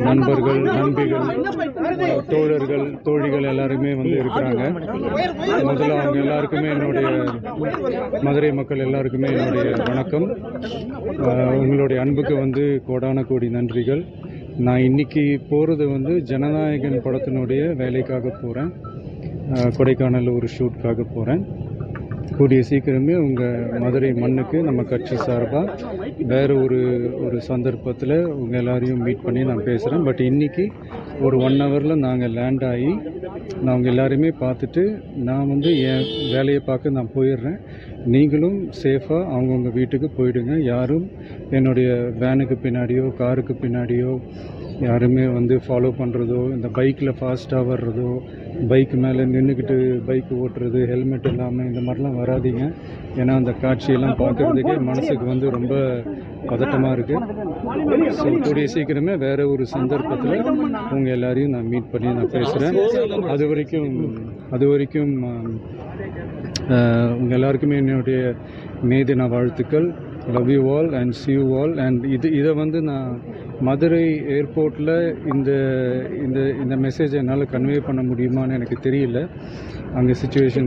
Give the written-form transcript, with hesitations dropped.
நண்பர்கள், நண்பிகள், தோழர்கள், தோழிகள் எல்லாருமே வந்து இருக்கிறாங்க. முதல்ல அவங்க எல்லாருக்குமே என்னுடைய மதுரை மக்கள் எல்லாருக்குமே என்னுடைய வணக்கம். உங்களுடைய அன்புக்கு வந்து கோடான கோடி நன்றிகள். நான் இன்னைக்கு போகிறது வந்து ஜனநாயகன் படத்தினுடைய வேலைக்காக போகிறேன். கொடைக்கானல் ஒரு ஷூட்காக போகிறேன். கூடிய சீக்கிரமே உங்கள் மதுரை மண்ணுக்கு நம்ம கட்சி சார்பாக வேறு ஒரு சந்தர்ப்பத்தில் உங்கள் எல்லாரையும் மீட் பண்ணி நான் பேசுகிறேன். பட் இன்றைக்கி ஒரு 1 ஹவரில் நாங்கள் லேண்ட் ஆகி நான் உங்கள் எல்லாரையுமே பார்த்துட்டு நான் வந்து என் வேலையை பார்க்க நான் போயிடுறேன். நீங்களும் சேஃபாக அவங்கவுங்க வீட்டுக்கு போயிடுங்க. யாரும் என்னுடைய வேனுக்கு பின்னாடியோ காருக்கு பின்னாடியோ யாருமே வந்து ஃபாலோ பண்ணுறதோ, இந்த பைக்கில் ஃபாஸ்ட்டாக வர்றதோ, பைக் மேலே நின்றுக்கிட்டு பைக் ஓட்டுறது, ஹெல்மெட் இல்லாமல் இந்த மாதிரிலாம் வராதிங்க. ஏன்னா அந்த காட்சியெல்லாம் பார்க்குறதுக்கே மனசுக்கு வந்து ரொம்ப பதட்டமாக இருக்குது. ஸோ கூடிய சீக்கிரமே வேறு ஒரு சந்தர்ப்பத்தில் உங்கள் எல்லாரையும் நான் மீட் பண்ணி நான் பேசுகிறேன். அது வரைக்கும் உங்கள் எல்லாருக்குமே என்னுடைய மே தின வாழ்த்துக்கள். Love you all and see you all. And இதை வந்து நான் மதுரை ஏர்போர்ட்டில் இந்த மெசேஜை என்னால் கன்வே பண்ண முடியுமான்னு எனக்கு தெரியல. அங்கே சுச்சுவேஷன்